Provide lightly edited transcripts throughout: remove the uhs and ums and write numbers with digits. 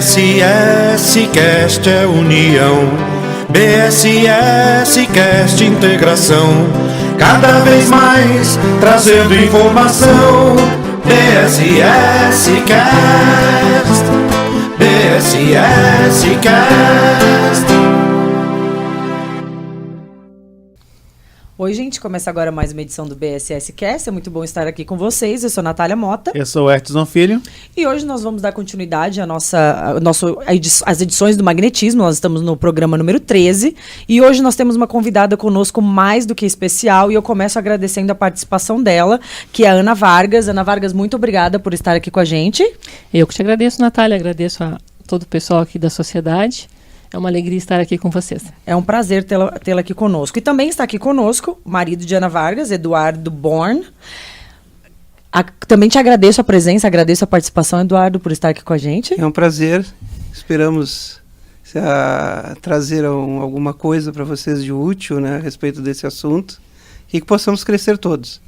BSS Cast é união, BSS Cast integração, cada vez mais trazendo informação. BSS Cast, BSS Cast. Oi, gente, começa agora mais uma edição do BSS Cast. É muito bom estar aqui com vocês. Eu sou Natália Mota. Eu sou o Edson Filho. E hoje nós vamos dar continuidade às edições do Magnetismo. Nós estamos no programa número 13. E hoje nós temos uma convidada conosco mais do que especial. E eu começo agradecendo a participação dela, que é a Ana Vargas. Ana Vargas, muito obrigada por estar aqui com a gente. Eu que te agradeço, Natália. Agradeço a todo o pessoal aqui da sociedade. É uma alegria estar aqui com vocês. É um prazer tê-la aqui conosco. E também está aqui conosco o marido de Ana Vargas, Eduardo Born. Também te agradeço a presença, agradeço a participação, Eduardo, por estar aqui com a gente. É um prazer. Esperamos trazer alguma coisa para vocês de útil, né, a respeito desse assunto e que possamos crescer todos.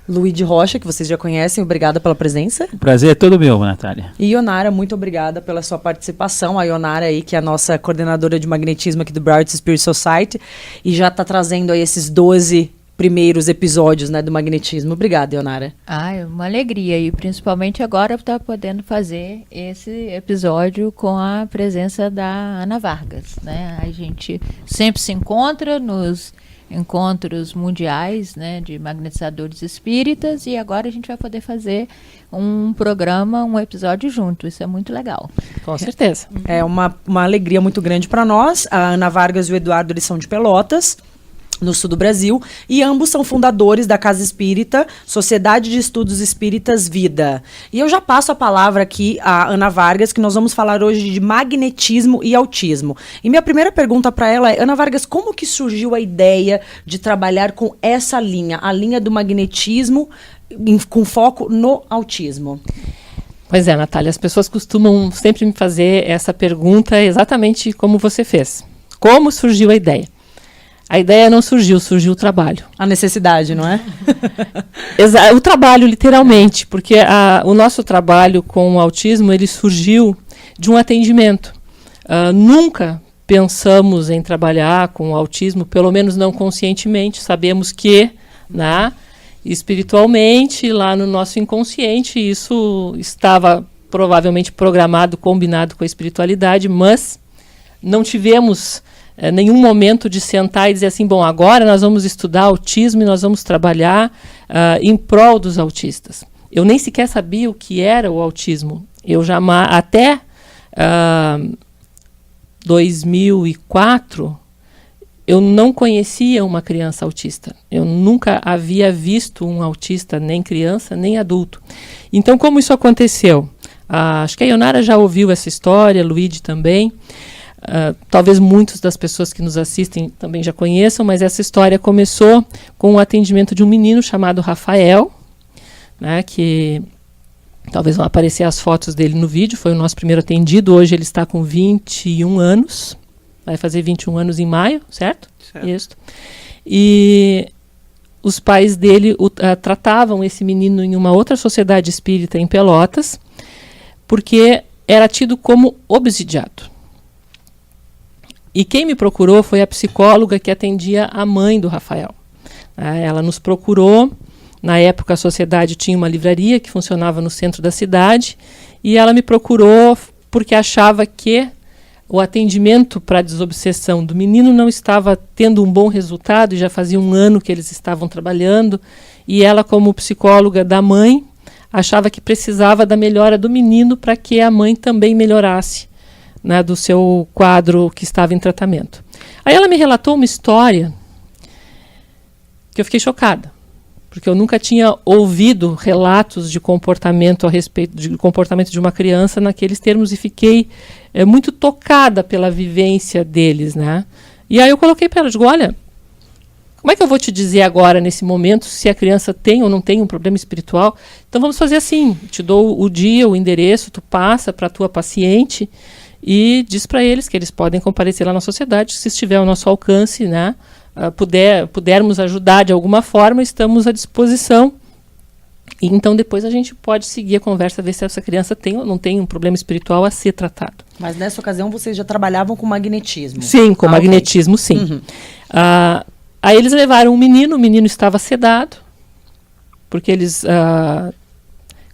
Luiz Rocha, que vocês já conhecem, obrigada pela presença. O prazer é todo meu, Natália. E Ionara, muito obrigada pela sua participação. A Ionara aí, que é a nossa coordenadora de magnetismo aqui do Bright Spirit Society, e já está trazendo aí esses 12 primeiros episódios, né, do magnetismo. Obrigada, Ionara. É uma alegria, e principalmente agora estar podendo fazer esse episódio com a presença da Ana Vargas, né? A gente sempre se encontra nos encontros mundiais, né, de magnetizadores espíritas, e agora a gente vai poder fazer um programa, um episódio junto. Isso é muito legal. Com certeza. É uma alegria muito grande para nós. A Ana Vargas e o Eduardo, eles são de Pelotas, no sul do Brasil, e ambos são fundadores da Casa Espírita, Sociedade de Estudos Espíritas Vida. E eu já passo a palavra aqui à Ana Vargas, que nós vamos falar hoje de magnetismo e autismo. E minha primeira pergunta para ela é: Ana Vargas, como que surgiu a ideia de trabalhar com essa linha, a linha do magnetismo, com foco no autismo? Pois é, Natália, as pessoas costumam sempre me fazer essa pergunta exatamente como você fez. Como surgiu a ideia? A ideia não surgiu o trabalho. A necessidade, não é? O trabalho, literalmente, porque o nosso trabalho com o autismo, ele surgiu de um atendimento. Nunca pensamos em trabalhar com o autismo, pelo menos não conscientemente. Sabemos que, né, espiritualmente, lá no nosso inconsciente, isso estava provavelmente programado, combinado com a espiritualidade, mas não tivemos nenhum momento de sentar e dizer assim: bom, agora nós vamos estudar autismo e nós vamos trabalhar em prol dos autistas. Eu nem sequer sabia o que era o autismo. Eu jamais, até 2004, eu não conhecia uma criança autista. Eu nunca havia visto um autista, nem criança, nem adulto. Então, como isso aconteceu? Acho que a Ionara já ouviu essa história, Luigi também. Talvez muitas das pessoas que nos assistem também já conheçam, mas essa história começou com o atendimento de um menino chamado Rafael, né, que talvez vão aparecer as fotos dele no vídeo. Foi o nosso primeiro atendido. Hoje ele está com 21 anos, vai fazer 21 anos em maio, certo? Isso. E os pais dele tratavam esse menino em uma outra sociedade espírita em Pelotas, porque era tido como obsidiado. E quem me procurou foi a psicóloga que atendia a mãe do Rafael. Ela nos procurou. Na época, a sociedade tinha uma livraria que funcionava no centro da cidade, e ela me procurou porque achava que o atendimento para a desobsessão do menino não estava tendo um bom resultado, e já fazia um ano que eles estavam trabalhando, e ela, como psicóloga da mãe, achava que precisava da melhora do menino para que a mãe também melhorasse, né, do seu quadro que estava em tratamento. Aí ela me relatou uma história que eu fiquei chocada, porque eu nunca tinha ouvido relatos de comportamento a respeito de comportamento de uma criança naqueles termos, e fiquei muito tocada pela vivência deles, né? E aí eu coloquei para ela, digo: olha, como é que eu vou te dizer agora, nesse momento, se a criança tem ou não tem um problema espiritual? Então vamos fazer assim: te dou o dia, o endereço, tu passa para a tua paciente e diz para eles que eles podem comparecer lá na sociedade, se estiver ao nosso alcance, né, pudermos ajudar de alguma forma, estamos à disposição E então depois a gente pode seguir a conversa, ver se essa criança tem ou não tem um problema espiritual a ser tratado. Mas nessa ocasião vocês já trabalhavam com magnetismo? Sim, com ok. magnetismo, sim. Uhum. Aí eles levaram o menino estava sedado, porque eles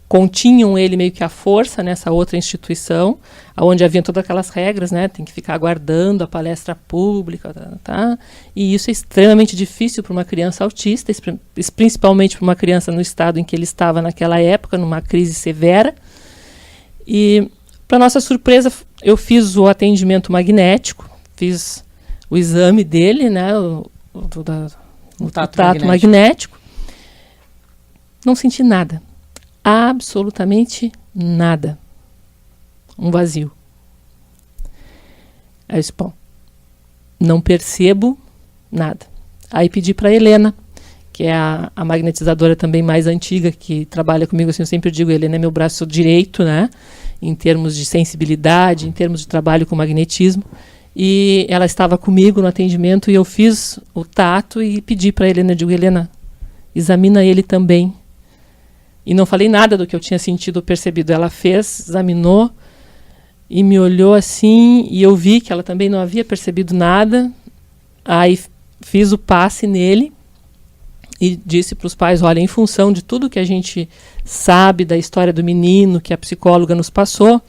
continham ele meio que à força nessa outra instituição, onde haviam todas aquelas regras, né? Tem que ficar aguardando a palestra pública, tá? E isso é extremamente difícil para uma criança autista, principalmente para uma criança no estado em que ele estava naquela época, numa crise severa. E, para nossa surpresa, eu fiz o atendimento magnético, fiz o exame dele, né? O tato magnético. Não senti nada. Absolutamente nada. Um vazio. Aí eu disse, bom, não percebo nada. Aí pedi para Helena, que é a magnetizadora também mais antiga, que trabalha comigo, assim, eu sempre digo, Helena é meu braço direito, né? Em termos de sensibilidade, em termos de trabalho com magnetismo. E ela estava comigo no atendimento e eu fiz o tato e pedi para Helena, digo, Helena, examina ele também. E não falei nada do que eu tinha sentido ou percebido. Ela fez, examinou e me olhou assim, e eu vi que ela também não havia percebido nada. Aí fiz o passe nele e disse para os pais, olha, em função de tudo que a gente sabe da história do menino, que a psicóloga nos passou,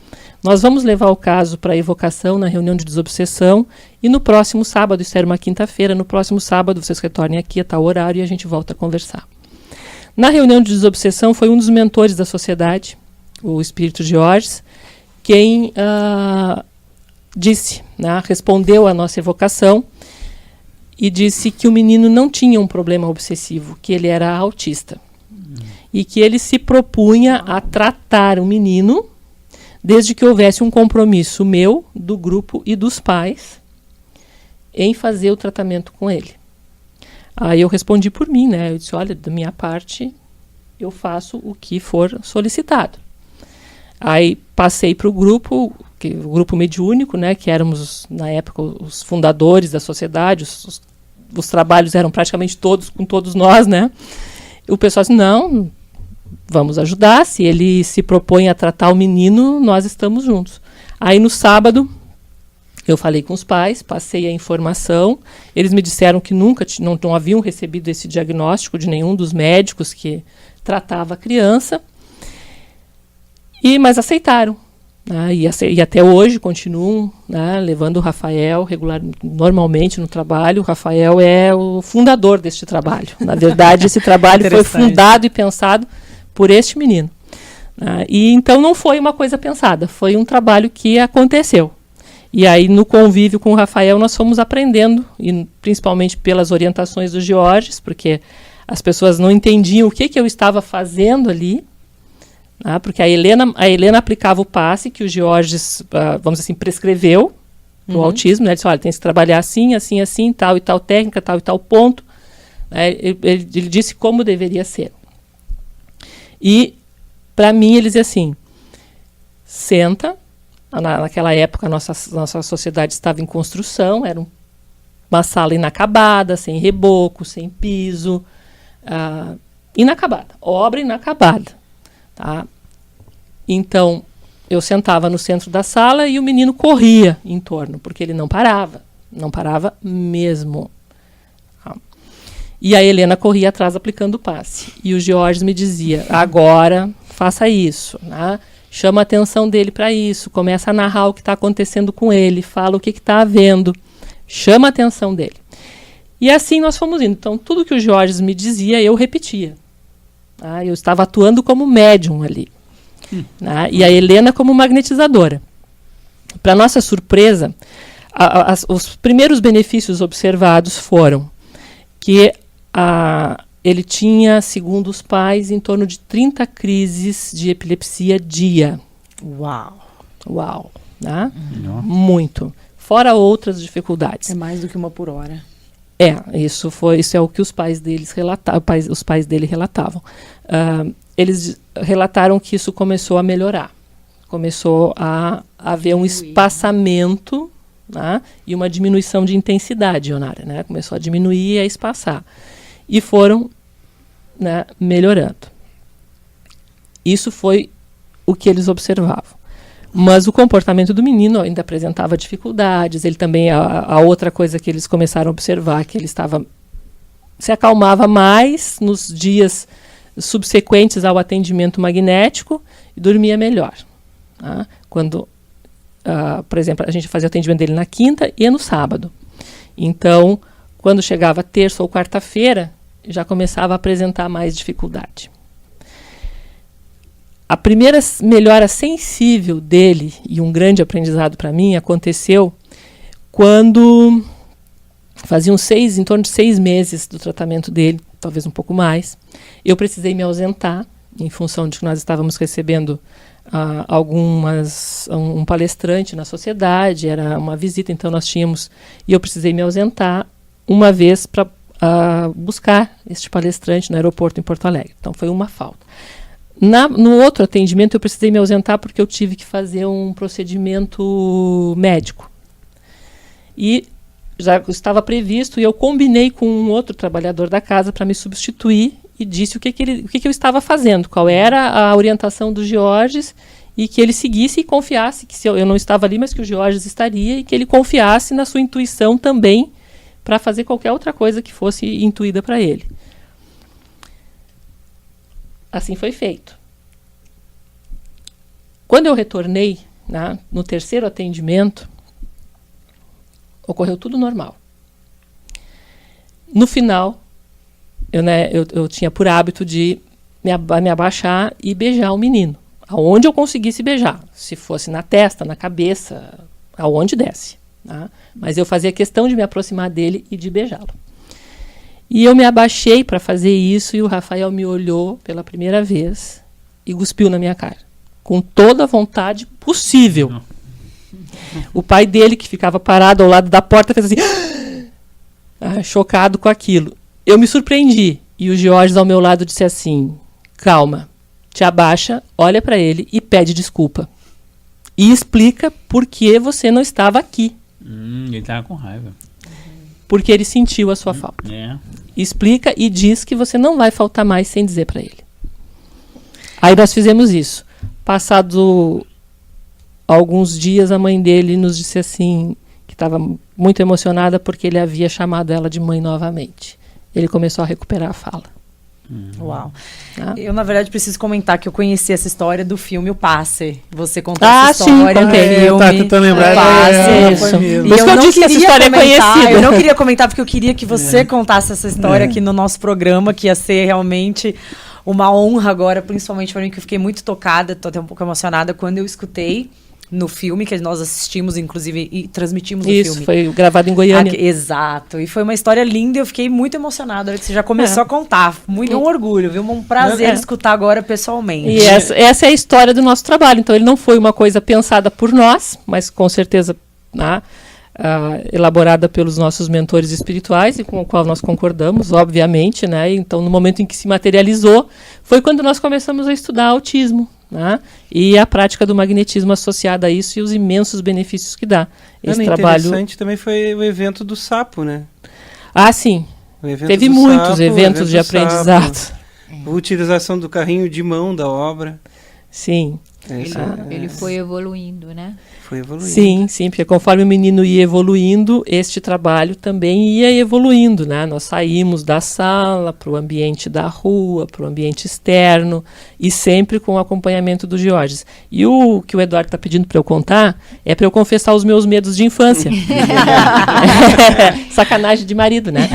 nós vamos levar o caso para a evocação na reunião de desobsessão, e no próximo sábado, isso era uma quinta-feira, no próximo sábado vocês retornem aqui a tal horário e a gente volta a conversar. Na reunião de desobsessão foi um dos mentores da sociedade, o espírito Georges, quem disse, né, respondeu à nossa evocação e disse que o menino não tinha um problema obsessivo, que ele era autista. E que ele se propunha a tratar o menino desde que houvesse um compromisso meu, do grupo e dos pais em fazer o tratamento com ele. Aí eu respondi por mim, né? Eu disse, olha, da minha parte, eu faço o que for solicitado. Aí passei para o grupo mediúnico, né? Que éramos, na época, os fundadores da sociedade, os trabalhos eram praticamente todos com todos nós, né? E o pessoal disse, não, vamos ajudar, se ele se propõe a tratar o menino, nós estamos juntos. Aí no sábado, eu falei com os pais, passei a informação, eles me disseram que nunca não haviam recebido esse diagnóstico de nenhum dos médicos que tratava a criança, mas aceitaram. Né, e até hoje continuam, né, levando o Rafael normalmente no trabalho. O Rafael é o fundador deste trabalho. Na verdade, esse trabalho foi fundado e pensado por este menino. E então não foi uma coisa pensada, foi um trabalho que aconteceu. E aí, no convívio com o Rafael, nós fomos aprendendo, e principalmente pelas orientações do Georges, porque as pessoas não entendiam o que eu estava fazendo ali, porque a Helena aplicava o passe que o Georges, vamos dizer assim, prescreveu para o autismo. Né? Ele disse, olha, tem que trabalhar assim, assim, assim, tal e tal técnica, tal e tal ponto. Ele disse como deveria ser. E, para mim, ele dizia assim, senta. Naquela época, a nossa sociedade estava em construção, era uma sala inacabada, sem reboco, sem piso, inacabada, obra inacabada. Tá? Então, eu sentava no centro da sala e o menino corria em torno, porque ele não parava mesmo. Tá? E a Helena corria atrás aplicando o passe. E o Georges me dizia, agora faça isso, né? Chama a atenção dele para isso, começa a narrar o que está acontecendo com ele, fala o que está havendo, chama a atenção dele. E assim nós fomos indo. Então, tudo que o Georges me dizia, eu repetia. Eu estava atuando como médium ali. E a Helena como magnetizadora. Para nossa surpresa, os primeiros benefícios observados foram que ele tinha, segundo os pais, em torno de 30 crises de epilepsia dia. Uau! Né? Muito. Fora outras dificuldades. É mais do que uma por hora. Isso é o que os pais dele relatavam. Eles relataram que isso começou a melhorar. Começou a haver um espaçamento, né? E uma diminuição de intensidade, Ionara, né? Começou a diminuir e a espaçar. E foram, né, melhorando. Isso foi o que eles observavam. Mas o comportamento do menino ainda apresentava dificuldades. Ele também, a outra coisa que eles começaram a observar, que ele se acalmava mais nos dias subsequentes ao atendimento magnético e dormia melhor. Tá? Quando, por exemplo, a gente fazia o atendimento dele na quinta e no sábado. Então, quando chegava terça ou quarta-feira, já começava a apresentar mais dificuldade. A primeira melhora sensível dele, e um grande aprendizado para mim, aconteceu quando faziam em torno de 6 meses do tratamento dele, talvez um pouco mais. Eu precisei me ausentar, em função de que nós estávamos recebendo um palestrante na sociedade, era uma visita, então nós tínhamos, e eu precisei me ausentar uma vez para buscar este palestrante no aeroporto em Porto Alegre. Então foi uma falta. No outro atendimento eu precisei me ausentar porque eu tive que fazer um procedimento médico. E já estava previsto e eu combinei com um outro trabalhador da casa para me substituir e disse o que eu estava fazendo, qual era a orientação do Georges e que ele seguisse e confiasse que se eu não estava ali, mas que o Georges estaria e que ele confiasse na sua intuição também para fazer qualquer outra coisa que fosse intuída para ele. Assim foi feito. Quando eu retornei, né, no terceiro atendimento, ocorreu tudo normal. No final, eu tinha por hábito de me abaixar e beijar o menino, aonde eu conseguisse beijar, se fosse na testa, na cabeça, aonde desse. Tá? Mas eu fazia questão de me aproximar dele e de beijá-lo. E eu me abaixei para fazer isso e o Rafael me olhou pela primeira vez e cuspiu na minha cara, com toda a vontade possível. O pai dele, que ficava parado ao lado da porta, fez assim, chocado com aquilo. Eu me surpreendi e o Georges ao meu lado disse assim, calma, te abaixa, olha para ele e pede desculpa. E explica por que você não estava aqui. Ele estava com raiva. Porque ele sentiu a sua falta. Explica e diz que você não vai faltar mais sem dizer para ele. Aí nós fizemos isso. Passado alguns dias, a mãe dele nos disse assim, que estava muito emocionada porque ele havia chamado ela de mãe novamente. Ele começou a recuperar a fala. Uau. Eu, na verdade, preciso comentar que eu conheci essa história do filme O Passe. Você contou essa história no filme. Tá tentando lembrar. O Passe. Isso. E Por isso que eu disse que essa história é conhecida. Eu não queria comentar porque eu queria que você contasse essa história aqui no nosso programa, que ia ser realmente uma honra agora, principalmente para mim, que eu fiquei muito tocada, tô até um pouco emocionada quando eu escutei no filme, que nós assistimos, inclusive, e transmitimos o filme. Isso, foi gravado em Goiânia. Exato. E foi uma história linda e eu fiquei muito emocionada. Que você já começou a contar. Muito um orgulho, viu? Um prazer escutar agora pessoalmente. E essa é a história do nosso trabalho. Então, ele não foi uma coisa pensada por nós, mas com certeza elaborada pelos nossos mentores espirituais e com o qual nós concordamos, obviamente, né? Então, no momento em que se materializou, foi quando nós começamos a estudar autismo. Né? E a prática do magnetismo associada a isso e os imensos benefícios que dá. Esse trabalho interessante também foi o evento do sapo, né? Sim. Teve muitos eventos de aprendizado. A utilização do carrinho de mão da obra. Sim. Ele foi evoluindo, né? Foi evoluindo. Sim, porque conforme o menino ia evoluindo, este trabalho também ia evoluindo, né? Nós saímos da sala para o ambiente da rua, para o ambiente externo, e sempre com o acompanhamento do Georges. E o que o Eduardo está pedindo para eu contar é para eu confessar os meus medos de infância. Sacanagem de marido, né?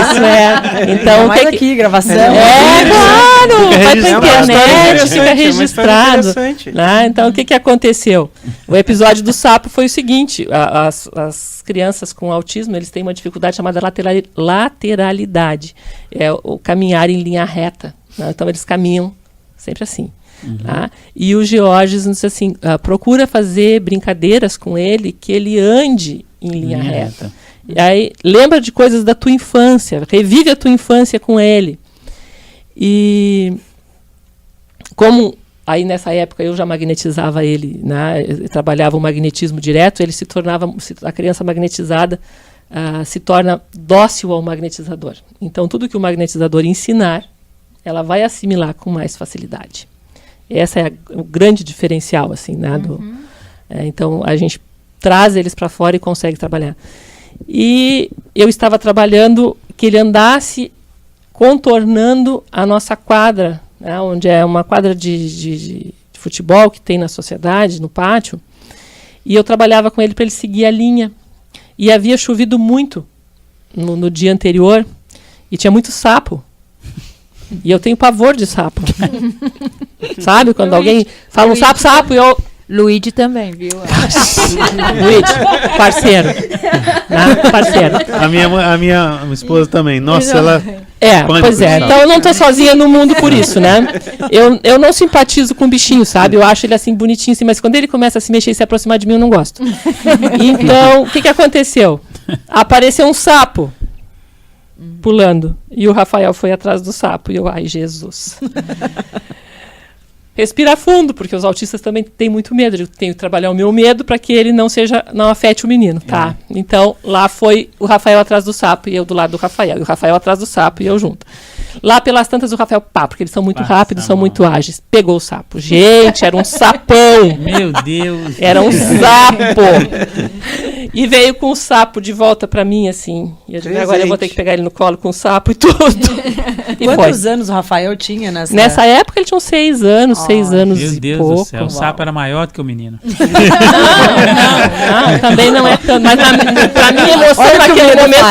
Isso é. Então, mais aqui, gravação. Claro! Vai pra internet, fica registrado. Né? Então, o que aconteceu? O episódio do sapo foi o seguinte, as crianças com autismo, eles têm uma dificuldade chamada lateralidade, é o caminhar em linha reta, né? Então eles caminham sempre assim. Tá? E o Georges disse assim, procura fazer brincadeiras com ele, que ele ande em linha reta. E aí, lembra de coisas da tua infância, revive a tua infância com ele. E como aí nessa época eu já magnetizava ele, né? Eu trabalhava o magnetismo direto, ele se tornava, a criança magnetizada se torna dócil ao magnetizador. Então tudo que o magnetizador ensinar, ela vai assimilar com mais facilidade. Esse é o grande diferencial, assim, né? Então, a gente traz eles para fora e consegue trabalhar. E eu estava trabalhando que ele andasse contornando a nossa quadra, né, onde é uma quadra de futebol que tem na sociedade, no pátio, e eu trabalhava com ele para ele seguir a linha. E havia chovido muito no dia anterior, e tinha muito sapo. E eu tenho pavor de sapo. Sabe, quando alguém fala um sapo, eu... Luigi também, viu? Luigi, parceiro. Né? Parceiro. A minha esposa também. Nossa, ela... Pois é. Então eu não estou sozinha no mundo por isso, né? Eu não simpatizo com o bichinho, sabe? Eu acho ele assim bonitinho, assim, mas quando ele começa a se mexer e se aproximar de mim, eu não gosto. Então, o que aconteceu? Apareceu um sapo pulando. E o Rafael foi atrás do sapo. E eu, ai, Jesus. Respira fundo, porque os autistas também têm muito medo. Eu tenho que trabalhar o meu medo para que ele não afete o menino, tá? Então, lá foi o Rafael atrás do sapo e eu do lado do Rafael. E o Rafael atrás do sapo e eu junto. Lá pelas tantas, o Rafael, porque eles são muito rápidos, são muito ágeis. Pegou o sapo. Gente, era um sapão. Meu Deus. Era um sapo. E veio com o sapo de volta pra mim, assim. E agora eu vou ter que pegar ele no colo com o sapo e tudo. E quantos anos o Rafael tinha nessa época? Ele tinha uns 6 anos, 6 anos meu e Deus pouco. do céu, o sapo era maior do que o menino. Não, também não é tanto. Mas pra minha emoção naquele momento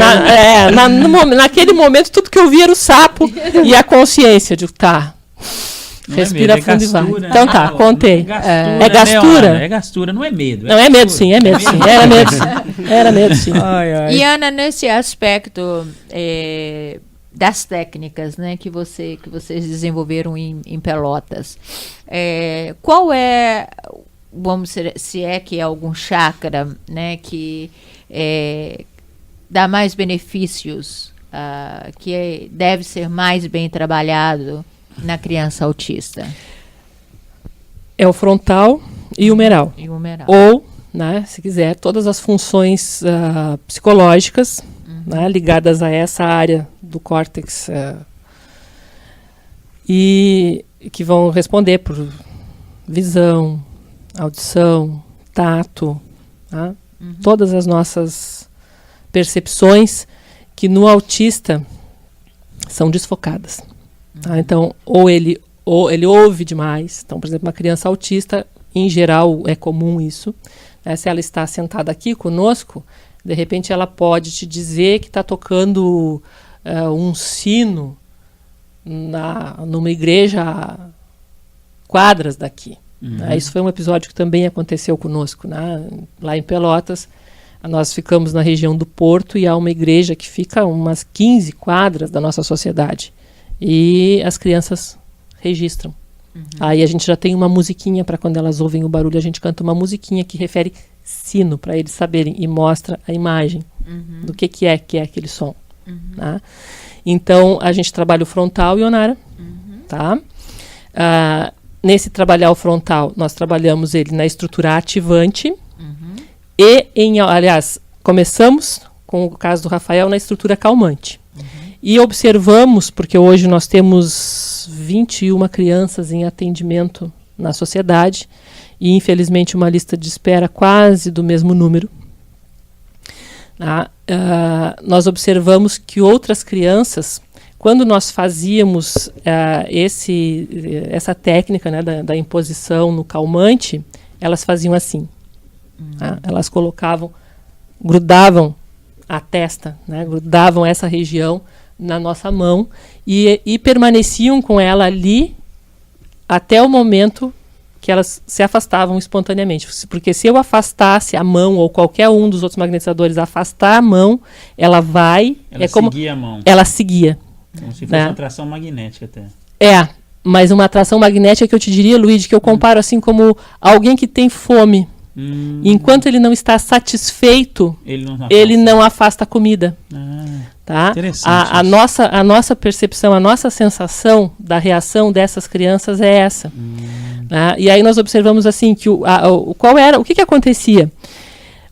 era. Naquele momento, tudo que eu via era o sapo e a consciência de respira fundo e vai. Então tá, contei. É gastura? É gastura, não é medo. Não, é medo sim, é medo sim. Era medo sim. E Ana, nesse aspecto das técnicas, né, que vocês desenvolveram em Pelotas, qual é, vamos dizer, se é que é algum chakra, né, que dá mais benefícios, que deve ser mais bem trabalhado na criança autista? É o frontal e o humeral. Ou, né, se quiser, todas as funções psicológicas, né, ligadas a essa área do córtex e que vão responder por visão, audição, tato, tá? Todas as nossas percepções que no autista são desfocadas. Tá? Então, ou ele ouve demais. Então, por exemplo, uma criança autista, em geral, é comum isso. Né? Se ela está sentada aqui conosco, de repente ela pode te dizer que está tocando um sino numa igreja a quadras daqui. Né? Isso foi um episódio que também aconteceu conosco. Né? Lá em Pelotas, nós ficamos na região do Porto e há uma igreja que fica umas 15 quadras da nossa sociedade. E as crianças registram. Aí a gente já tem uma musiquinha para quando elas ouvem o barulho, a gente canta uma musiquinha que refere sino para eles saberem e mostra a imagem do que é aquele som. Tá? Então a gente trabalha o frontal e Onara. Tá? Nesse trabalhar o frontal, nós trabalhamos ele na estrutura ativante e, aliás, começamos com o caso do Rafael na estrutura calmante. E observamos, porque hoje nós temos 21 crianças em atendimento na sociedade e, infelizmente, uma lista de espera quase do mesmo número. Nós observamos que outras crianças, quando nós fazíamos essa técnica, né, da imposição no calmante, elas faziam assim. Elas grudavam a testa, né, grudavam essa região na nossa mão e permaneciam com ela ali até o momento que elas se afastavam espontaneamente. Porque se eu afastasse a mão ou qualquer um dos outros magnetizadores afastar a mão, ela vai... seguia a mão. Ela seguia. Como se fosse uma atração magnética até. Mas uma atração magnética que eu te diria, Luigi, que eu comparo assim como alguém que tem fome. Enquanto ele não está satisfeito, ele não afasta a comida. Tá? A nossa percepção, a nossa sensação da reação dessas crianças é essa. Tá? E aí nós observamos assim que o que acontecia?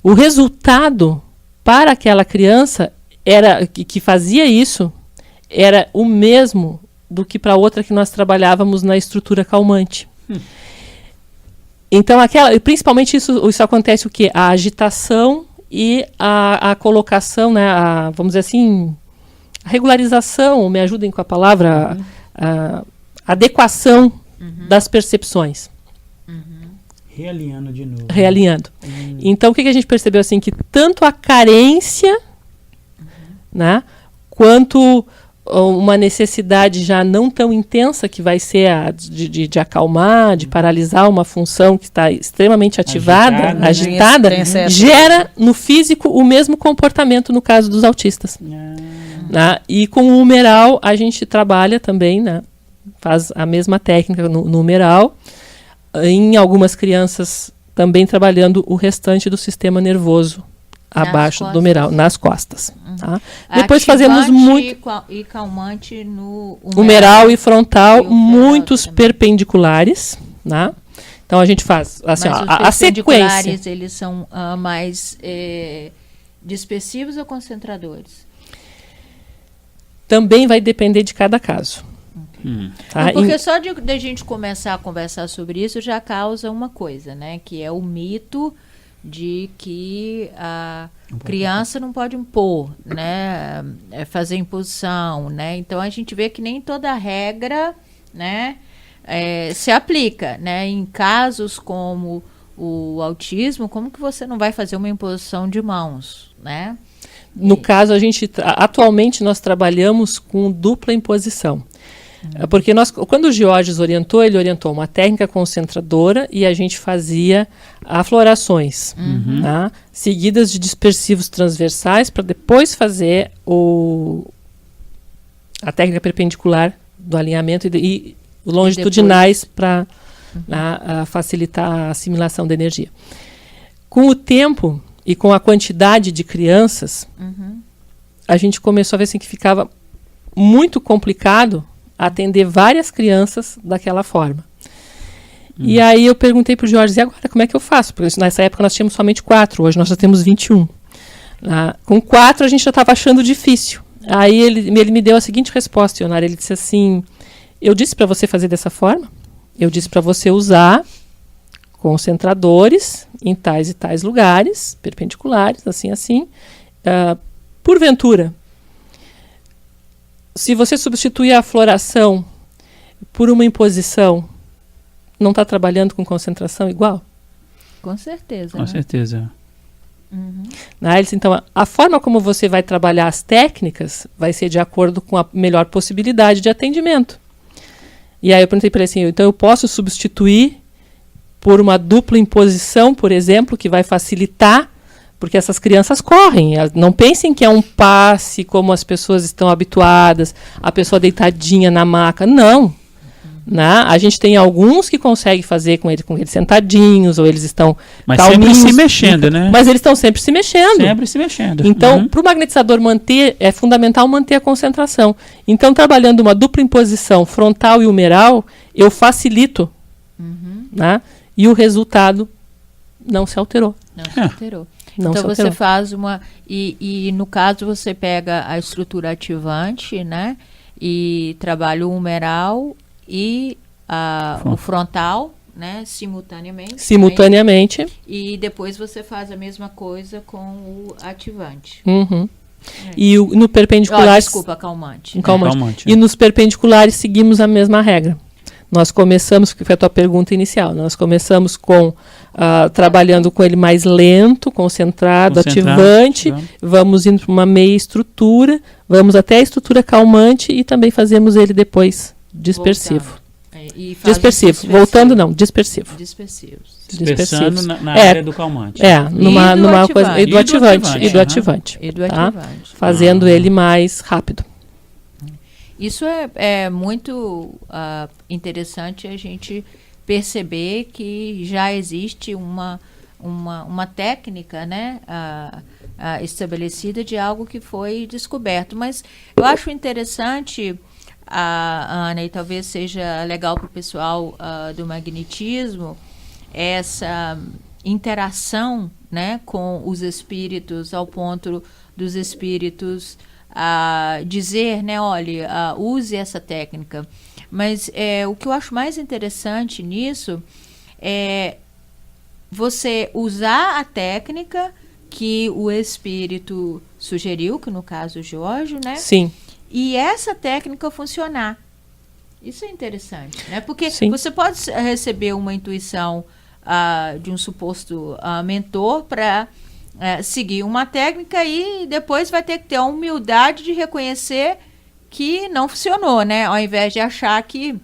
O resultado para aquela criança que fazia isso era o mesmo do que para outra que nós trabalhávamos na estrutura calmante. Então, principalmente isso acontece o quê? A agitação e a colocação, né, vamos dizer assim, a regularização, me ajudem com a palavra, a adequação das percepções. Realinhando de novo. Realinhando. Então, o que a gente percebeu? Assim, que tanto a carência, né, quanto uma necessidade já não tão intensa, que vai ser a de acalmar, de paralisar uma função que está extremamente ativada, agitada, gera no físico o mesmo comportamento no caso dos autistas. Né? E com o humeral a gente trabalha também, né, faz a mesma técnica no humeral, em algumas crianças também trabalhando o restante do sistema nervoso abaixo do humeral, nas costas. Tá? Depois fazemos muito... E calmante no humeral e frontal, muitos perpendiculares. Né? Então a gente faz assim, a sequência. Eles são mais dispersivos ou concentradores? Também vai depender de cada caso. Tá? Porque só de a gente começar a conversar sobre isso já causa uma coisa, né? Que é o mito de que a criança não pode impor, né, fazer imposição, né? Então a gente vê que nem toda regra, né, se aplica, né? Em casos como o autismo, como que você não vai fazer uma imposição de mãos, né? No caso, atualmente nós trabalhamos com dupla imposição. Porque quando o Georges orientou, ele orientou uma técnica concentradora e a gente fazia aflorações, tá? Seguidas de dispersivos transversais, para depois fazer a técnica perpendicular do alinhamento e longitudinais para facilitar a assimilação da energia. Com o tempo e com a quantidade de crianças, a gente começou a ver assim, que ficava muito complicado atender várias crianças daquela forma. E aí eu perguntei para o Jorge, e agora, como é que eu faço? Porque nessa época nós tínhamos somente 4, hoje nós já temos 21. Com 4 a gente já estava achando difícil. Aí ele me deu a seguinte resposta, Ionara, ele disse assim, eu disse para você fazer dessa forma, eu disse para você usar concentradores em tais e tais lugares, perpendiculares, assim, porventura, se você substituir a afloração por uma imposição, não está trabalhando com concentração igual? Com certeza. Com certeza. Então, a forma como você vai trabalhar as técnicas vai ser de acordo com a melhor possibilidade de atendimento. E aí eu perguntei para ele assim, então eu posso substituir por uma dupla imposição, por exemplo, que vai facilitar, porque essas crianças correm, não pensem que é um passe como as pessoas estão habituadas, a pessoa deitadinha na maca, não. A gente tem alguns que conseguem fazer com eles sentadinhos, ou eles estão calminhos. Sempre se mexendo, né? Mas eles estão sempre se mexendo. Sempre se mexendo. Então, para o magnetizador manter, é fundamental manter a concentração. Então, trabalhando uma dupla imposição frontal e humeral, eu facilito, e o resultado não se alterou. Não se alterou. Então você faz uma... E no caso você pega a estrutura ativante, né? E trabalha o humeral e o frontal, né? Simultaneamente. Né? E depois você faz a mesma coisa com o ativante. E no perpendicular... calmante. Calmante. E nos perpendiculares seguimos a mesma regra. Nós começamos, que foi a tua pergunta inicial, nós começamos trabalhando com ele mais lento, concentrado, ativante, vamos indo para uma meia estrutura, vamos até a estrutura calmante e também fazemos ele depois dispersivo. Dispersivo. Voltando não, dispersivo. Dispersando na área do calmante. Numa coisa. E do ativante. Fazendo ele mais rápido. Isso é muito interessante a gente perceber que já existe uma técnica, né, estabelecida de algo que foi descoberto. Mas eu acho interessante, Ana, e talvez seja legal para o pessoal do magnetismo, essa interação, né, com os espíritos, ao ponto dos espíritos dizer, né, olha, use essa técnica. Mas o que eu acho mais interessante nisso é você usar a técnica que o espírito sugeriu, que no caso o Jorge, né? Sim. E essa técnica funcionar. Isso é interessante, né? Porque Sim. você pode receber uma intuição de um suposto mentor para seguir uma técnica e depois vai ter que ter a humildade de reconhecer que não funcionou, né? Ao invés de achar que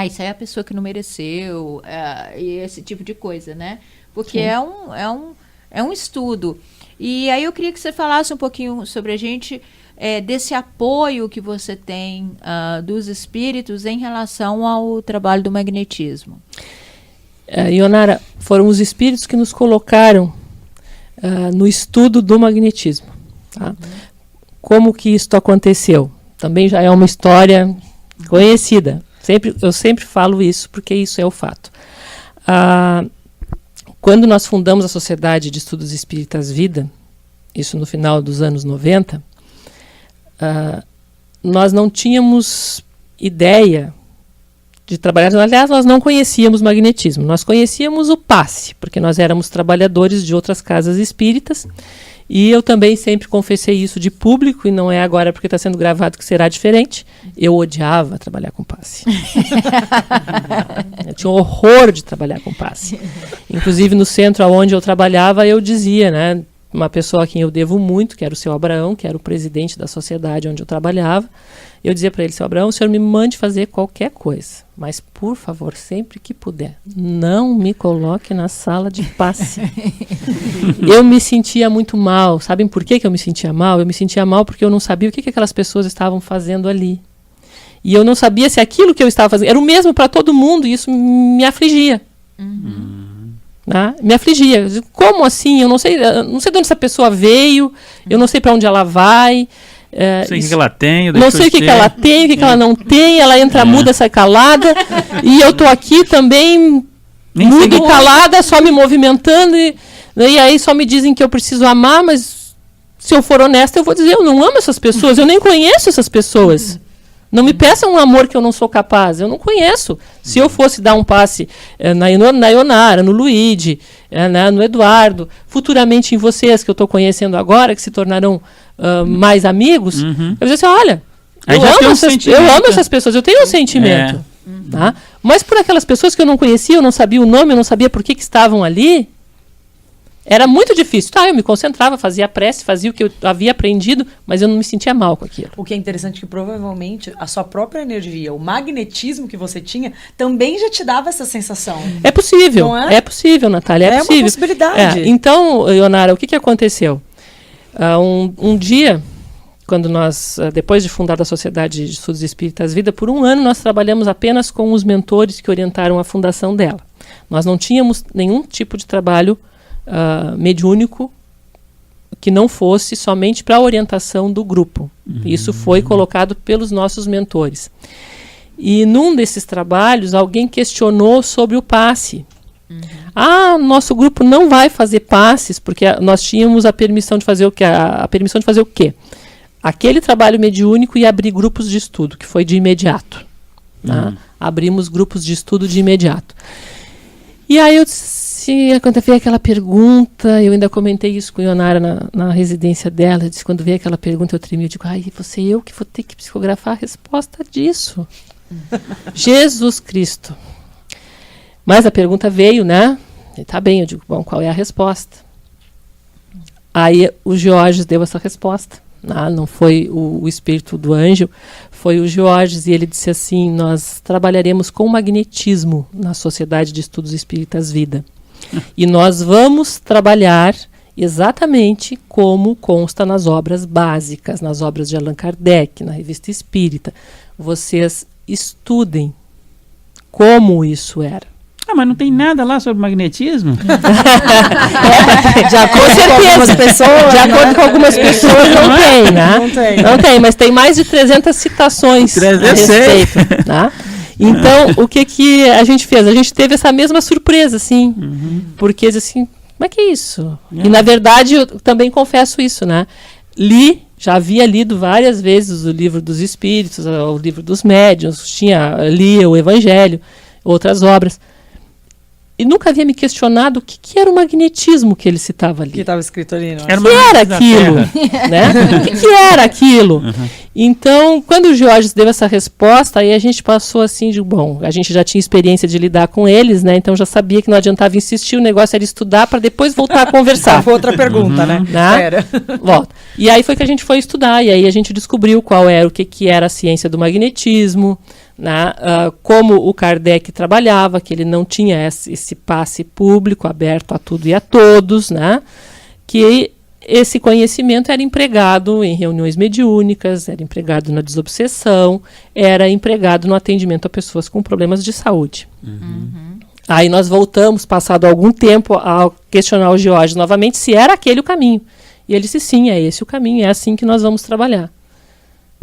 isso aí é a pessoa que não mereceu, e esse tipo de coisa, né? Porque é um estudo. E aí eu queria que você falasse um pouquinho sobre a gente desse apoio que você tem dos espíritos em relação ao trabalho do magnetismo. Ionara, foram os espíritos que nos colocaram no estudo do magnetismo. Tá? Como que isso aconteceu? Também já é uma história conhecida. Eu sempre falo isso, porque isso é o fato. Quando nós fundamos a Sociedade de Estudos Espíritas Vida, isso no final dos anos 90, nós não tínhamos ideia de trabalhar. Aliás, nós não conhecíamos magnetismo, nós conhecíamos o passe, porque nós éramos trabalhadores de outras casas espíritas, e eu também sempre confessei isso de público, e não é agora porque está sendo gravado que será diferente. Eu odiava trabalhar com passe. Eu tinha um horror de trabalhar com passe. Inclusive no centro onde eu trabalhava, eu dizia, né, uma pessoa a quem eu devo muito, que era o seu Abraão, que era o presidente da sociedade onde eu trabalhava, eu dizia para ele: seu Abraão, o senhor me mande fazer qualquer coisa, mas por favor, sempre que puder, não me coloque na sala de passe. Eu me sentia muito mal. Sabem por que eu me sentia mal? Eu me sentia mal porque eu não sabia o que aquelas pessoas estavam fazendo ali. E eu não sabia se aquilo que eu estava fazendo era o mesmo para todo mundo, e isso me afligia. Né? Me afligia. Eu digo, como assim? Eu não sei de onde essa pessoa veio, eu não sei para onde ela vai. Não sei o que ela tem. Não sei o que ela tem, o que ela não tem. Ela entra muda, sai calada. E eu estou aqui também muda e calada, só me movimentando. E aí só me dizem que eu preciso amar, mas se eu for honesta, eu vou dizer: eu não amo essas pessoas, eu nem conheço essas pessoas. Não me peçam um amor que eu não sou capaz, eu não conheço. Se eu fosse dar um passe na Ionara, no Luíde, no Eduardo, futuramente em vocês, que eu estou conhecendo agora, que se tornarão mais amigos, eu vou dizer assim: olha, eu amo essas pessoas, eu tenho um sentimento. Tá? Mas por aquelas pessoas que eu não conhecia, eu não sabia o nome, eu não sabia por que estavam ali, era muito difícil. Eu me concentrava, fazia a prece, fazia o que eu havia aprendido, mas eu não me sentia mal com aquilo. O que é interessante é que provavelmente a sua própria energia, o magnetismo que você tinha, também já te dava essa sensação. É possível, não é? É possível, Natália, é possível. Uma possibilidade. Então, Ionara, o que aconteceu? Um dia, quando nós, depois de fundar a Sociedade de Estudos Espíritas Vida, por um ano nós trabalhamos apenas com os mentores que orientaram a fundação dela. Nós não tínhamos nenhum tipo de trabalho mediúnico que não fosse somente para a orientação do grupo. Isso foi colocado pelos nossos mentores. E num desses trabalhos, alguém questionou sobre o passe. Nosso grupo não vai fazer passes, porque nós tínhamos a permissão de fazer o quê? A permissão de fazer o quê? Aquele trabalho mediúnico e abrir grupos de estudo, que foi de imediato. Tá? Abrimos grupos de estudo de imediato. E aí eu disse, quando veio aquela pergunta, eu ainda comentei isso com a Ionara na residência dela, eu disse, quando veio aquela pergunta eu tremi, eu digo, eu que vou ter que psicografar a resposta disso. Jesus Cristo. Mas a pergunta veio, né? E tá bem, eu digo, bom, qual é a resposta? Aí o Georges deu essa resposta. Não foi o espírito do anjo, foi o Georges, e ele disse assim: nós trabalharemos com magnetismo na Sociedade de Estudos Espíritas Vida. E nós vamos trabalhar exatamente como consta nas obras básicas, nas obras de Allan Kardec, na Revista Espírita. Vocês estudem como isso era. Mas não tem nada lá sobre magnetismo? De acordo com algumas pessoas. De acordo com algumas pessoas, não tem, né? Não tem, mas tem mais de 300 citações a respeito. Tá? Então, o que a gente fez? A gente teve essa mesma surpresa, assim, porque assim, como é que é isso? E, na verdade, eu também confesso isso, né? Li Já havia lido várias vezes o livro dos espíritos, o livro dos médiuns, lia o Evangelho, outras obras. E nunca havia me questionado o que era o magnetismo que ele citava ali. Que estava escrito ali, não é? O que era aquilo? Né? O que era aquilo? Então, quando o Georges deu essa resposta, aí a gente passou assim bom, a gente já tinha experiência de lidar com eles, né? Então já sabia que não adiantava insistir, o negócio era estudar para depois voltar a conversar. Foi outra pergunta, né? Era. Volta. E aí foi que a gente foi estudar, e aí a gente descobriu qual era, o que era a ciência do magnetismo, né? Como o Kardec trabalhava, que ele não tinha esse passe público aberto a tudo e a todos, né? Que esse conhecimento era empregado em reuniões mediúnicas, era empregado na desobsessão, era empregado no atendimento a pessoas com problemas de saúde. Aí nós voltamos, passado algum tempo, a questionar o Georges novamente se era aquele o caminho. E ele disse, sim, é esse o caminho, é assim que nós vamos trabalhar.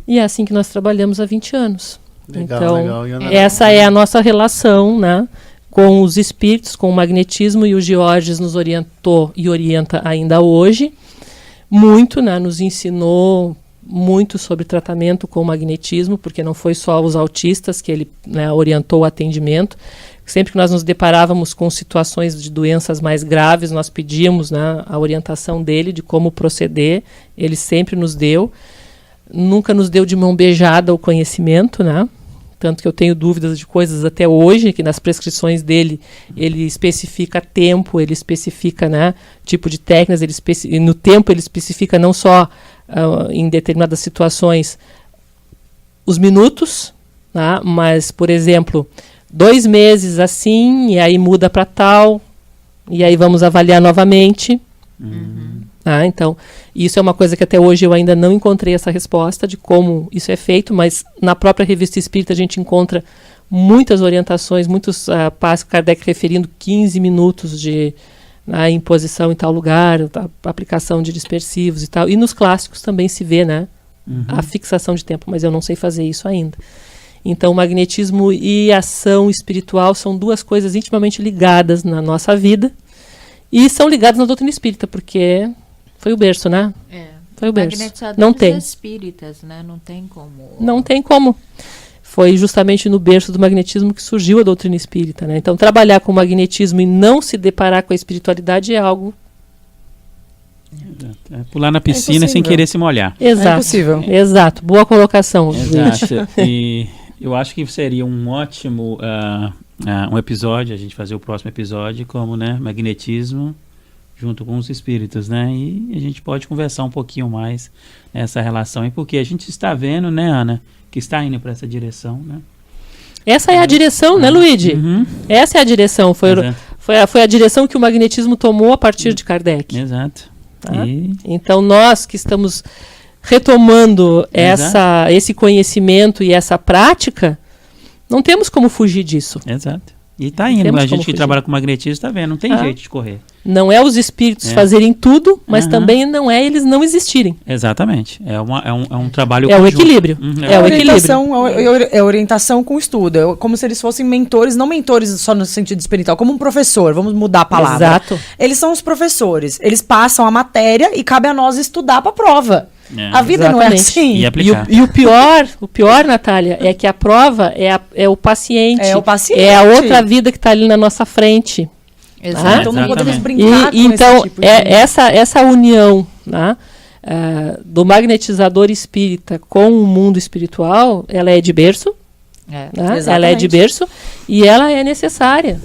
E é assim que nós trabalhamos há 20 anos. Legal. Essa é a nossa relação, né, com os espíritos, com o magnetismo, e o Georges nos orientou e orienta ainda hoje muito, né, nos ensinou muito sobre tratamento com o magnetismo, porque não foi só os autistas que ele, né, orientou o atendimento. Sempre que nós nos deparávamos com situações de doenças mais graves, nós pedíamos, né, a orientação dele de como proceder. Ele sempre nos deu. Nunca nos deu de mão beijada o conhecimento, né? Tanto que eu tenho dúvidas de coisas até hoje, que nas prescrições dele ele especifica tempo, ele especifica, né, tipo de técnicas, no tempo ele especifica não só em determinadas situações os minutos, né, mas, por exemplo, 2 meses assim, e aí muda para tal, e aí vamos avaliar novamente. Então, isso é uma coisa que até hoje eu ainda não encontrei essa resposta de como isso é feito, mas na própria Revista Espírita a gente encontra muitas orientações, muitos passos, Kardec referindo 15 minutos de imposição em tal lugar, a aplicação de dispersivos e tal. E nos clássicos também se vê, né, a fixação de tempo, mas eu não sei fazer isso ainda. Então, o magnetismo e a ação espiritual são 2 coisas intimamente ligadas na nossa vida, e são ligadas na doutrina espírita, porque foi o berço, né? Foi o berço. Não tem. Espíritas, né? Não tem como. Não tem como. Foi justamente no berço do magnetismo que surgiu a doutrina espírita, né? Então, trabalhar com o magnetismo e não se deparar com a espiritualidade é algo... Pular na piscina sem querer se molhar. Exato. É impossível. Exato. Boa colocação, Exato. E eu acho que seria um ótimo um episódio, a gente fazer o próximo episódio como, né, magnetismo junto com os espíritos, né? E a gente pode conversar um pouquinho mais nessa relação, e porque a gente está vendo, né, Ana, que está indo para essa direção, né? Essa é a direção, né, Luigi? Essa é a direção. Foi a direção que o magnetismo tomou a partir de Kardec. Exato. Então, nós que estamos retomando esse conhecimento e essa prática, não temos como fugir disso. Exato. E está indo. A gente que trabalha com magnetismo está vendo, não tem jeito de correr. Não é os espíritos fazerem tudo, mas também não é eles não existirem. Exatamente. É um trabalho conjunto. O equilíbrio. É a orientação com o estudo. É como se eles fossem mentores, não mentores só no sentido espiritual, como um professor. Vamos mudar a palavra. Exato. Eles são os professores. Eles passam a matéria e cabe a nós estudar para a prova. A vida não é assim. E o pior, Natália, é que a prova é o paciente. É o paciente. É a outra vida que está ali na nossa frente. Exato. Então não podemos brincar com então, esse tipo de... essa união, né, do magnetizador espírita com o mundo espiritual, ela é de berço. Né? Ela é de berço e ela é necessária.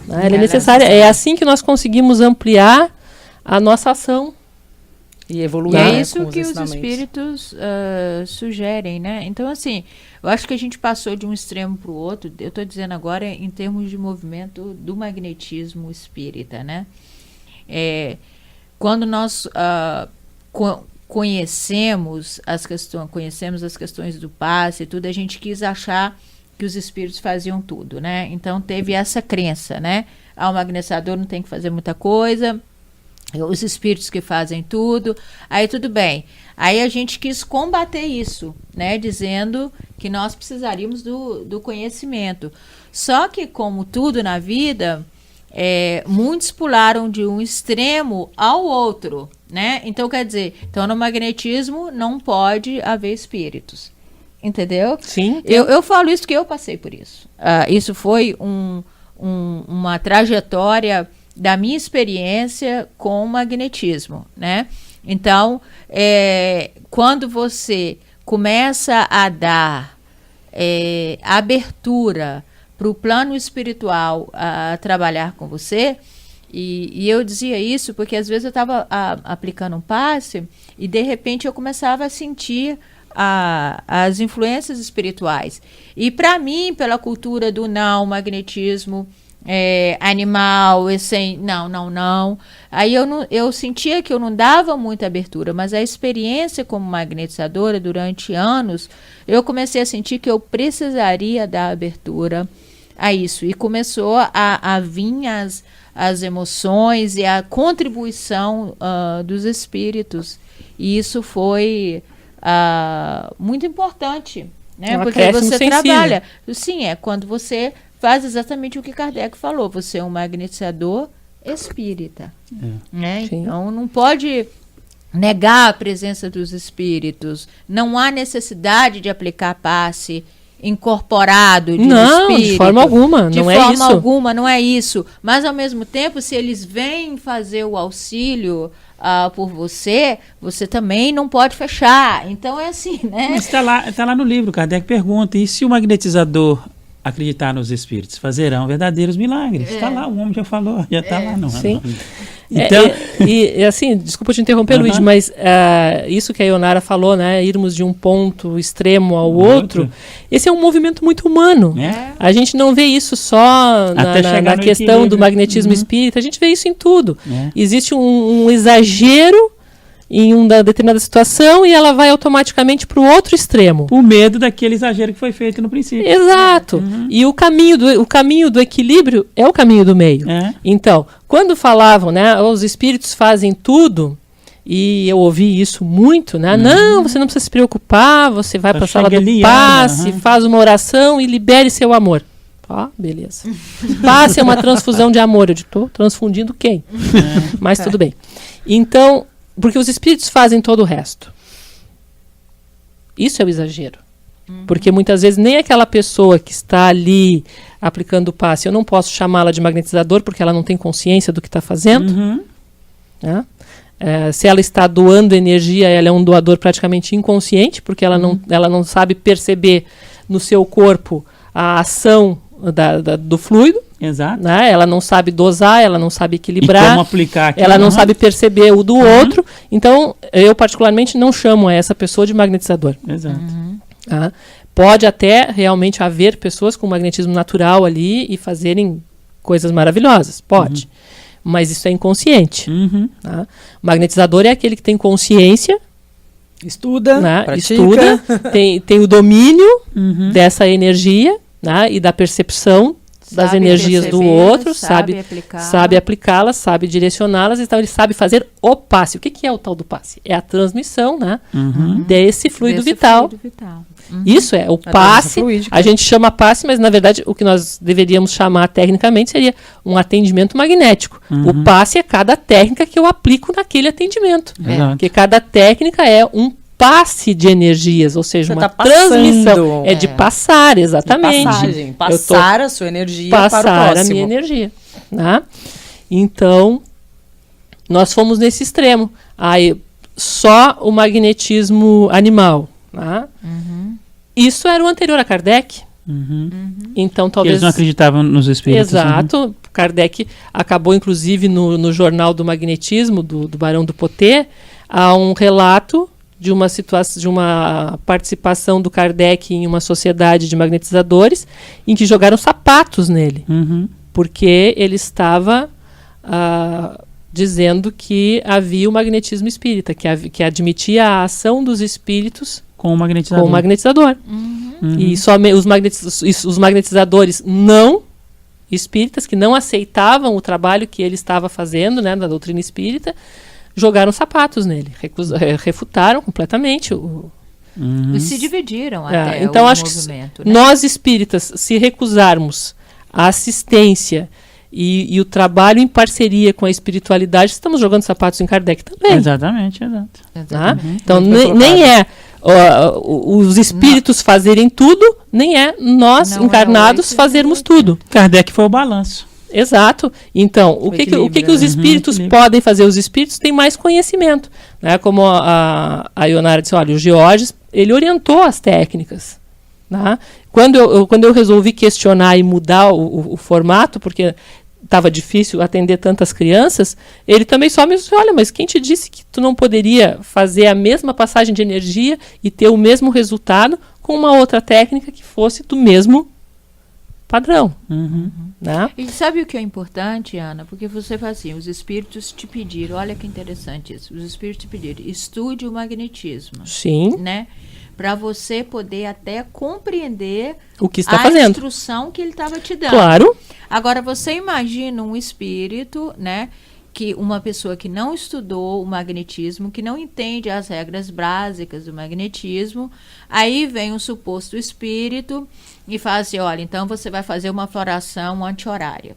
Né? Ela é necessária. É assim que nós conseguimos ampliar a nossa ação. E evoluir. E é isso que os espíritos sugerem, né? Então, assim, eu acho que a gente passou de um extremo para o outro. Eu estou dizendo agora em termos de movimento do magnetismo espírita, né? Quando nós conhecemos as questões do passe e tudo, a gente quis achar que os espíritos faziam tudo, né? Então, teve essa crença, né? O magnetizador não tem que fazer muita coisa, os espíritos que fazem tudo, aí tudo bem. Aí a gente quis combater isso, né, dizendo que nós precisaríamos do conhecimento. Só que, como tudo na vida, muitos pularam de um extremo ao outro, né? Então, quer dizer, então no magnetismo não pode haver espíritos. Entendeu? Sim. Eu falo isso porque eu passei por isso. Isso foi uma trajetória da minha experiência com o magnetismo, né? Então, quando você começa a dar abertura para o plano espiritual a trabalhar com você, e eu dizia isso porque às vezes eu estava aplicando um passe e de repente eu começava a sentir as influências espirituais. E para mim, pela cultura do não, magnetismo animal, não. Aí eu sentia que eu não dava muita abertura, mas a experiência como magnetizadora durante anos, eu comecei a sentir que eu precisaria dar abertura a isso. E começou a vir as emoções e a contribuição dos espíritos. E isso foi muito importante, né? Porque você trabalha. Sim, quando você faz exatamente o que Kardec falou. Você é um magnetizador espírita. Né? Então não pode negar a presença dos espíritos. Não há necessidade de aplicar passe incorporado de espírito. De forma alguma, de forma alguma, não é isso. Mas ao mesmo tempo, se eles vêm fazer o auxílio por você, você também não pode fechar. Então é assim, né? Mas tá lá no livro, Kardec pergunta, e se o magnetizador acreditar nos espíritos, fazerão verdadeiros milagres? Está lá, o homem já falou, já está lá. Não, sim. Então... E assim, desculpa te interromper, Luiz, mas isso que a Ionara falou, né, irmos de um ponto extremo ao outro, esse é um movimento muito humano. A gente não vê isso só na questão do magnetismo espírita, a gente vê isso em tudo. Existe um exagero em uma determinada situação e ela vai automaticamente para o outro extremo. O medo daquele exagero que foi feito no princípio. Exato. E o caminho do equilíbrio é o caminho do meio. Então, quando falavam, né, os espíritos fazem tudo, e eu ouvi isso muito, né? Não, você não precisa se preocupar, você vai para a sala do passe, faz uma oração e libere seu amor. Beleza. Passe é uma transfusão de amor. Eu estou transfundindo quem? Mas tudo bem. Então, porque os espíritos fazem todo o resto. Isso é o exagero. Porque muitas vezes nem aquela pessoa que está ali aplicando o passe, eu não posso chamá-la de magnetizador porque ela não tem consciência do que está fazendo. Né? Se ela está doando energia, ela é um doador praticamente inconsciente, porque ela não sabe perceber no seu corpo a ação do fluido. Exato. Né? Ela não sabe dosar, ela não sabe equilibrar. E como aplicar aquilo, ela não sabe perceber o do outro. Então, eu particularmente não chamo essa pessoa de magnetizador. Exato. Tá? Pode até realmente haver pessoas com magnetismo natural ali e fazerem coisas maravilhosas. Pode. Mas isso é inconsciente. Tá? Magnetizador é aquele que tem consciência, estuda, né? Estuda, tem o domínio dessa energia, né? E da percepção das energias do outro, sabe aplicá-las, sabe direcioná-las, então ele sabe fazer o passe. O que é o tal do passe? É a transmissão, né, desse fluido vital. Isso é o passe. A gente chama passe, mas na verdade o que nós deveríamos chamar tecnicamente seria um atendimento magnético. O passe é cada técnica que eu aplico naquele atendimento. Porque cada técnica é um passe de energias, ou seja, uma transmissão. É de passar, exatamente. Passar a sua energia para o próximo. Passar a minha energia. Né? Então, nós fomos nesse extremo. Aí, só o magnetismo animal. Né? Isso era o anterior a Kardec. Então, talvez... Eles não acreditavam nos espíritos. Exato. Kardec acabou, inclusive, no Jornal do Magnetismo, do Barão do Poté, há um relato de uma situação, de uma participação do Kardec em uma sociedade de magnetizadores em que jogaram sapatos nele, porque ele estava dizendo que havia o magnetismo espírita, que admitia a ação dos espíritos com o magnetizador. E só os magnetizadores não espíritas, que não aceitavam o trabalho que ele estava fazendo, né, na doutrina espírita, jogaram sapatos nele, refutaram completamente e se dividiram até então, o acho movimento. Que nós espíritas, se recusarmos a assistência E o trabalho em parceria com a espiritualidade, estamos jogando sapatos em Kardec também. Exatamente, exato. Tá? Então, nem é os espíritos fazerem tudo, nem é nós, Não encarnados, fazermos tudo. Kardec foi o balanço. Exato. Então, o que equilíbrio, os espíritos podem fazer? Os espíritos têm mais conhecimento. Né? Como a Ionara disse, olha, o Georges, ele orientou as técnicas. Tá? Quando eu resolvi questionar e mudar o formato, porque estava difícil atender tantas crianças, ele também só me disse, olha, mas quem te disse que tu não poderia fazer a mesma passagem de energia e ter o mesmo resultado com uma outra técnica que fosse do mesmo padrão? Né? E sabe o que é importante, Ana? Porque você faz assim, os espíritos te pediram, olha que interessante isso, os espíritos te pediram, estude o magnetismo, Sim, né? Para você poder até compreender o que está a fazendo. instrução que ele estava te dando. Claro. Agora, você imagina um espírito, né? Que uma pessoa que não estudou o magnetismo, que não entende as regras básicas do magnetismo, aí vem um suposto espírito e fala assim, olha, então você vai fazer uma floração anti-horária.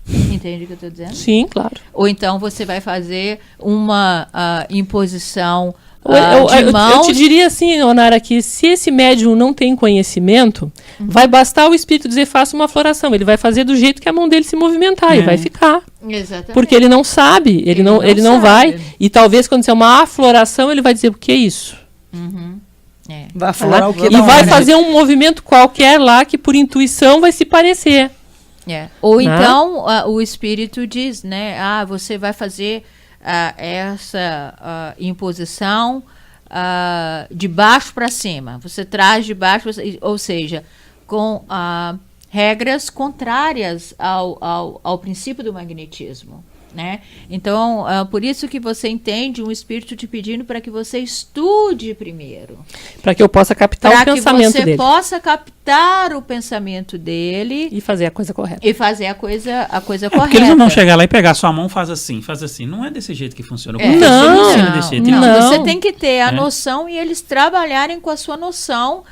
Entende o que eu estou dizendo? Sim, claro. Ou então você vai fazer uma imposição Eu te diria assim, Onara, que se esse médium não tem conhecimento, vai bastar o espírito dizer, faça uma floração. Ele vai fazer do jeito que a mão dele se movimentar e vai ficar. Exatamente. Porque ele não sabe, ele não vai. E talvez quando ser uma afloração, ele vai dizer, o que é isso? Vai aflorar o que E da vai hora. fazer um movimento qualquer lá que por intuição vai se parecer. Ou Né? então o espírito diz, né? Você vai fazer essa imposição de baixo para cima. Você traz de baixo, ou seja, com regras contrárias ao princípio do magnetismo. Né? Então, por isso que você entende um espírito te pedindo para que você estude primeiro. Para que eu possa captar o pensamento dele. Para que você dele. possa captar o pensamento dele. E fazer a coisa correta. E fazer a coisa correta. Porque eles não vão chegar lá e pegar sua mão, faz assim. Não é desse jeito que funciona. O É. professor Não, ensina desse jeito. não. Você tem que ter a noção e eles trabalharem com a sua noção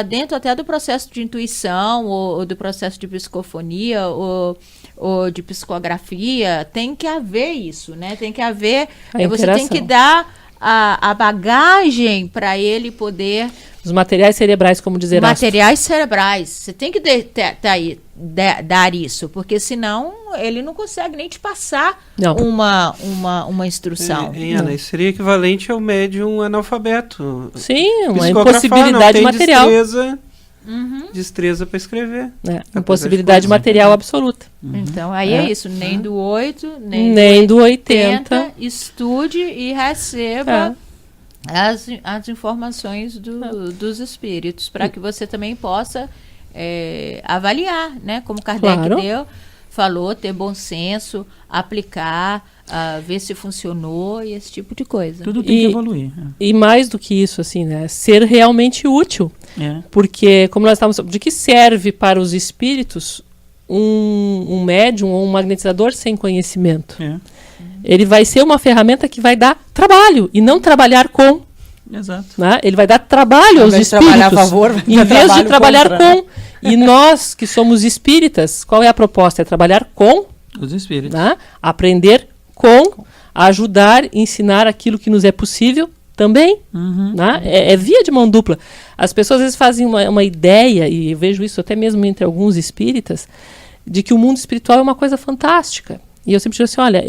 dentro até do processo de intuição ou do processo de psicofonia ou de psicografia. Tem que haver isso, né? Tem que haver... Você tem que dar a bagagem para ele poder... Os materiais cerebrais, como dizer Materiais cerebrais. Você tem que dar isso, porque senão ele não consegue nem te passar uma instrução. Ana, isso seria equivalente ao médium analfabeto. Sim, uma Psicografar, impossibilidade não tem material. Destreza para escrever. Impossibilidade material absoluta. Então, aí é isso. Nem do 8, Nem do 80. Estude e receba as informações dos espíritos, para que você também possa avaliar, né? Como Kardec falou, ter bom senso, aplicar, ver se funcionou e esse tipo de coisa. Tudo tem que evoluir. E mais do que isso, assim, né? Ser realmente útil. Porque, como nós estávamos... De que serve para os espíritos um médium ou um magnetizador sem conhecimento? Ele vai ser uma ferramenta que vai dar trabalho e não trabalhar com. Exato. Né? Ele vai dar trabalho aos espíritos trabalhar a favor, em vez de trabalhar contra, com. E nós que somos espíritas, qual é a proposta? É trabalhar com, Os espíritos. né? Aprender com, ajudar, ensinar aquilo que nos é possível também. Né? É via de mão dupla. As pessoas às vezes fazem uma ideia, e eu vejo isso até mesmo entre alguns espíritas, de que o mundo espiritual é uma coisa fantástica. E eu sempre digo assim, olha,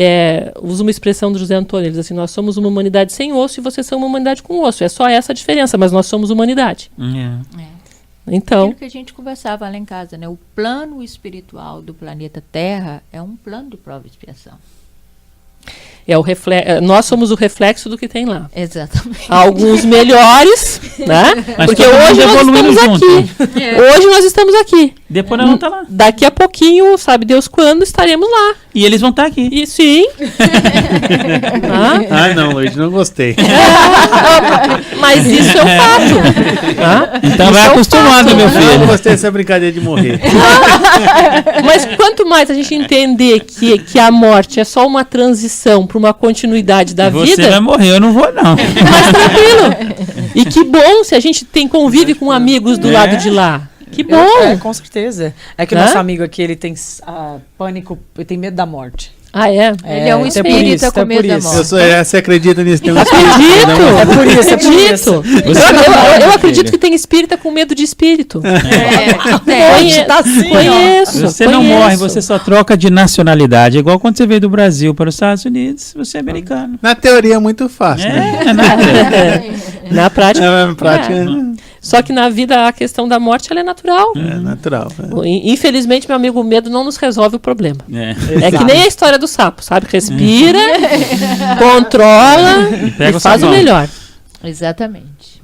uso uma expressão do José Antônio, ele diz assim, nós somos uma humanidade sem osso e vocês são uma humanidade com osso. É só essa a diferença, mas nós somos humanidade. Então, Aquilo que a gente conversava lá em casa, né? O plano espiritual do planeta Terra é um plano de prova e expiação. nós somos o reflexo do que tem lá. Exatamente. Alguns melhores, né? Mas Porque todo mundo hoje nós evoluindo estamos junto. aqui. Hoje nós estamos aqui. Depois nós vamos estar lá. Daqui a pouquinho, sabe Deus quando, estaremos lá. E eles vão estar aqui. E sim. Ai, não, Luiz, não gostei. Mas isso é um fato. Então vai acostumando, meu Eu não filho. gostei dessa brincadeira de morrer. Mas quanto mais a gente entender que a morte é só uma transição para uma continuidade da Você vida, vai morrer, eu não vou não. mais tranquilo. E que bom se a gente convive com amigos do lado de lá. Que bom! Com certeza. É que o Né? nosso amigo aqui, ele tem pânico, ele tem medo da morte. Ah, é? Ele é um então espírita com por medo da isso. morte. Você acredita nisso? Tem um espírito, Acredito! né? É por isso, é por isso. Acredito! Eu acredito que tem espírita com medo de espírito. Tá assim, ó. Conheço. Você não conheço. morre, você só troca de nacionalidade. É igual quando você veio do Brasil para os Estados Unidos, você é americano. Na teoria é muito fácil, né? Na prática. Na prática Só que na vida a questão da morte ela é natural. é natural. Infelizmente, meu amigo, o medo não nos resolve o problema. É. É que nem a história do sapo, sabe? Respira, controla pega e o faz o sabão. melhor. Exatamente.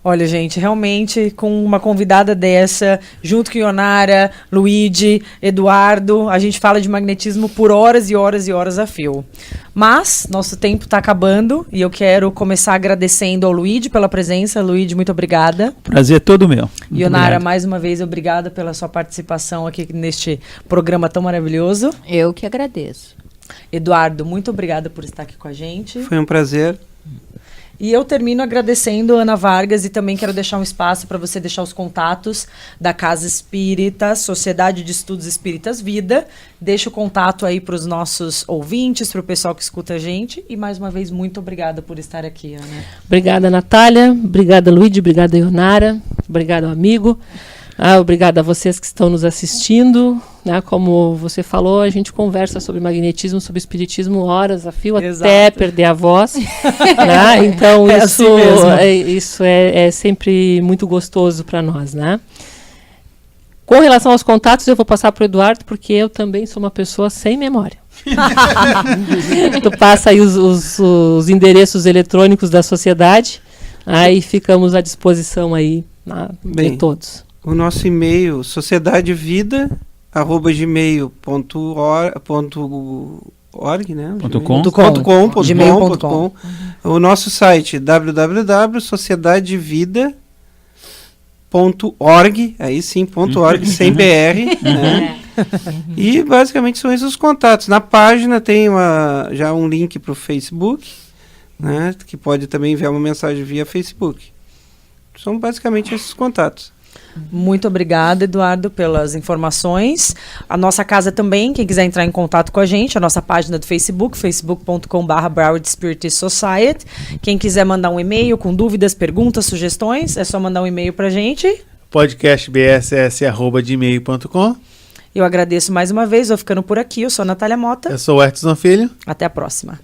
Olha, gente, realmente com uma convidada dessa, junto com Ionara, Luigi, Eduardo, a gente fala de magnetismo por horas e horas e horas a fio. Mas nosso tempo está acabando e eu quero começar agradecendo ao Luigi pela presença. Luigi, muito obrigada. Prazer todo meu. Muito Ionara, obrigado. mais uma vez, obrigada pela sua participação aqui neste programa tão maravilhoso. Eu que agradeço. Eduardo, muito obrigada por estar aqui com a gente. Foi um prazer. E eu termino agradecendo a Ana Vargas e também quero deixar um espaço para você deixar os contatos da Casa Espírita, Sociedade de Estudos Espíritas Vida. Deixa o contato aí para os nossos ouvintes, para o pessoal que escuta a gente. E mais uma vez, muito obrigada por estar aqui, Ana. Obrigada, Natália. Obrigada, Luíde. Obrigada, Ionara. Obrigado, amigo. Obrigada a vocês que estão nos assistindo. Né? Como você falou, a gente conversa sobre magnetismo, sobre espiritismo horas a fio, Exato. até perder a voz. Né? Então, É isso, assim mesmo. isso é sempre muito gostoso para nós. Né? Com relação aos contatos, eu vou passar para o Eduardo, porque eu também sou uma pessoa sem memória. Tu passa aí os endereços eletrônicos da sociedade, aí ficamos à disposição aí de Bem. todos. O nosso e-mail, sociedadevida@gmail.org, né? .com. Gmail.com. O nosso site www.sociedadevida.org, aí sim, .org, sem BR, né? E basicamente são esses os contatos. Na página tem já um link para o Facebook, né? Que pode também enviar uma mensagem via Facebook. São basicamente esses contatos. Muito obrigada, Eduardo, pelas informações. A nossa casa também, quem quiser entrar em contato com a gente, a nossa página do Facebook, facebook.com/Broward Spirit Society. Quem quiser mandar um e-mail com dúvidas, perguntas, sugestões, é só mandar um e-mail pra gente. Podcastbss@gmail.com. Eu agradeço mais uma vez, vou ficando por aqui. Eu sou a Natália Mota. Eu sou o Edson Filho. Até a próxima.